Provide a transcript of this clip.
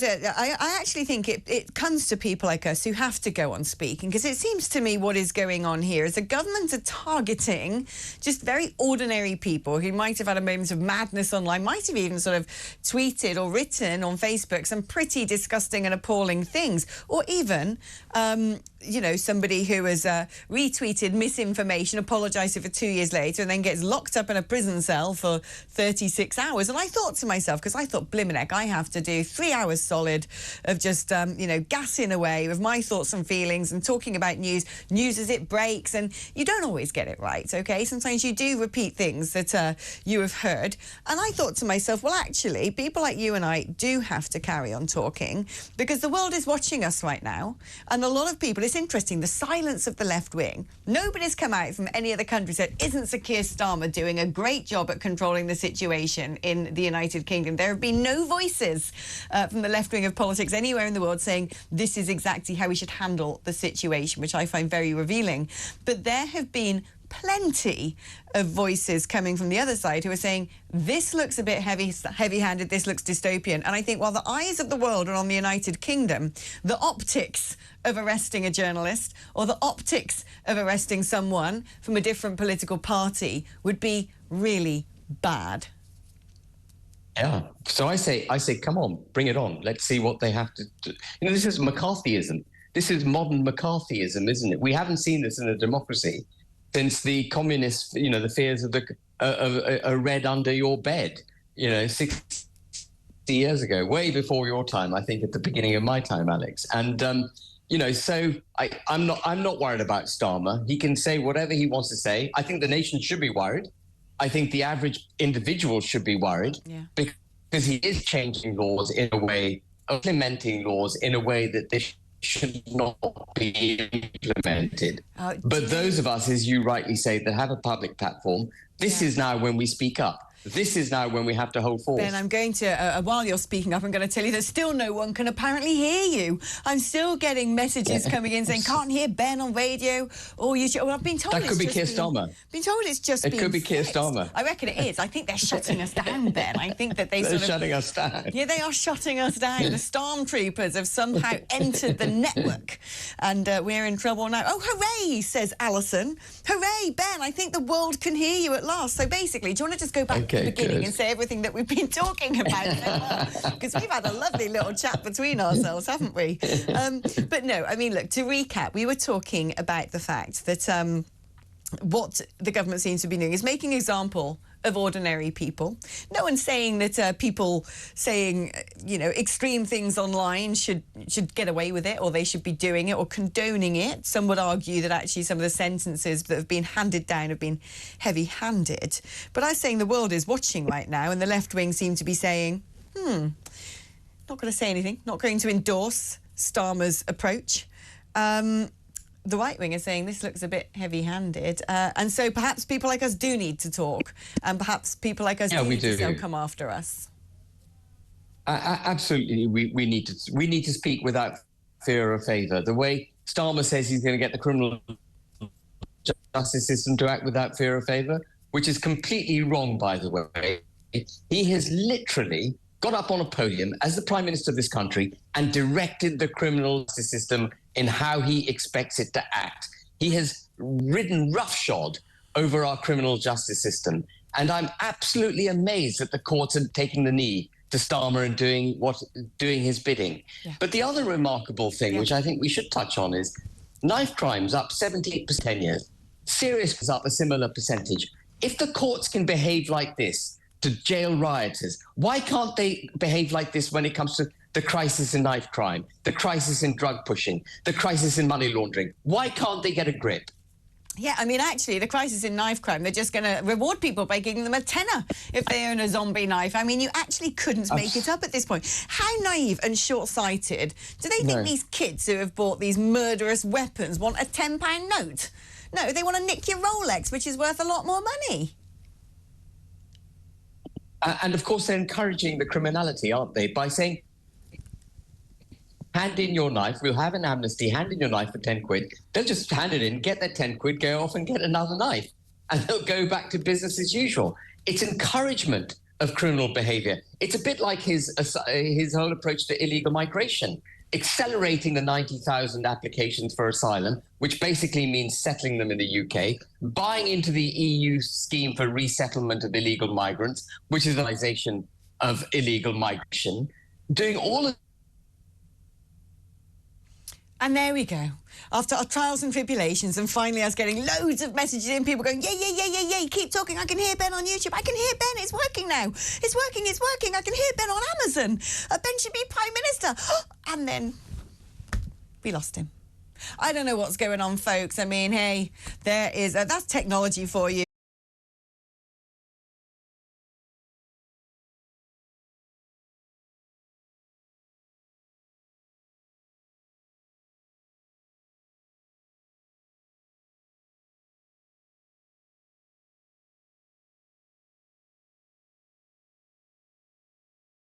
I actually think it comes to people like us who have to go on speaking, because it seems to me what is going on here is the government are targeting just very ordinary people who might have had a moment of madness online, might have even sort of tweeted or written on Facebook some pretty disgusting and appalling things, or even you know, somebody who has retweeted misinformation, apologised for 2 years later, and then gets locked up in a prison cell for 36 hours. And I thought to myself, because I thought, blimmin' heck, I have to do 3 hours solid of just, you know, gassing away with my thoughts and feelings and talking about news as it breaks. And you don't always get it right, OK? Sometimes you do repeat things that you have heard. And I thought to myself, well, actually, people like you and I do have to carry on talking, because the world is watching us right now. And a lot of people, it's interesting, the silence of the left wing. Nobody's come out from any other country said, isn't Sir Keir Starmer doing a great job at controlling the situation in the United Kingdom? There have been no voices from the left wing of politics anywhere in the world saying this is exactly how we should handle the situation, which I find very revealing. But there have been plenty of voices coming from the other side who are saying this looks a bit heavy-handed, this looks dystopian. And I think while the eyes of the world are on the United Kingdom, the optics of arresting a journalist or the optics of arresting someone from a different political party would be really bad. Yeah. So I say, come on, bring it on. Let's see what they have to do. You know, this is McCarthyism. This is modern McCarthyism, isn't it? We haven't seen this in a democracy since the communists, you know, the fears of a read under your bed, you know, 60 years ago, way before your time, I think at the beginning of my time, Alex. And, you know, so I'm not worried about Starmer. He can say whatever he wants to say. I think the nation should be worried. I think the average individual should be worried, because he is changing laws in a way, implementing laws in a way that they should not be implemented. But those of us, as you rightly say, that have a public platform, this is now when we speak up. This is now when we have to hold forth. Ben, I'm going to, while you're speaking up, I'm going to tell you that still no one can apparently hear you. I'm still getting messages coming in saying, can't hear Ben on radio. Or you should, well, I've been told that could be Keir Starmer. Been told it's just it could be Keir Starmer. I reckon it is. I think they're shutting us down, Ben. I think that they're shutting us down. Yeah, they are shutting us down. The stormtroopers have somehow entered the network, and we're in trouble now. Oh, hooray, says Alison. Hooray, Ben, I think the world can hear you at last. So basically, do you want to just go back to the beginning and say everything that we've been talking about? Because we've had a lovely little chat between ourselves, haven't we? But no, I mean, look, to recap, we were talking about the fact that what the government seems to be doing is making an example of ordinary people. No one's saying that people saying, you know, extreme things online should get away with it, or they should be doing it or condoning it. Some would argue that actually some of the sentences that have been handed down have been heavy-handed. But I was saying the world is watching right now, and the left wing seem to be saying, not going to say anything, not going to endorse Starmer's approach. The right wing is saying this looks a bit heavy-handed, and so perhaps people like us do need to talk, and perhaps people like us do need to come after us. Absolutely, we need to speak without fear or favour. The way Starmer says he's going to get the criminal justice system to act without fear or favour, which is completely wrong, by the way. He has literally got up on a podium as the Prime Minister of this country and directed the criminal justice system in how he expects it to act. He has ridden roughshod over our criminal justice system. And I'm absolutely amazed that the courts are taking the knee to Starmer and doing his bidding. Yeah. But the other remarkable thing, which I think we should touch on, is knife crimes up 78% 10 years. Serious is up a similar percentage. If the courts can behave like this to jail rioters, why can't they behave like this when it comes to the crisis in knife crime, the crisis in drug pushing, the crisis in money laundering? Why can't they get a grip? Yeah, I mean, actually, the crisis in knife crime, they're just going to reward people by giving them a tenner if they own a zombie knife. I mean, you actually couldn't make it up at this point. How naive and short-sighted do they think these kids who have bought these murderous weapons want a £10 note? No, they want to nick your Rolex, which is worth a lot more money. And, of course, they're encouraging the criminality, aren't they, by saying, hand in your knife, we'll have an amnesty, hand in your knife for 10 quid. They'll just hand it in, get their 10 quid, go off and get another knife. And they'll go back to business as usual. It's encouragement of criminal behavior. It's a bit like his whole approach to illegal migration, accelerating the 90,000 applications for asylum, which basically means settling them in the UK, buying into the EU scheme for resettlement of illegal migrants, which is the legalization of illegal migration, doing all of. And there we go. After our trials and tribulations, and finally us getting loads of messages in, people going, yay, keep talking. I can hear Ben on YouTube. I can hear Ben. It's working now. It's working. I can hear Ben on Amazon. Ben should be Prime Minister. And then we lost him. I don't know what's going on, folks. I mean, hey, there is... that's technology for you.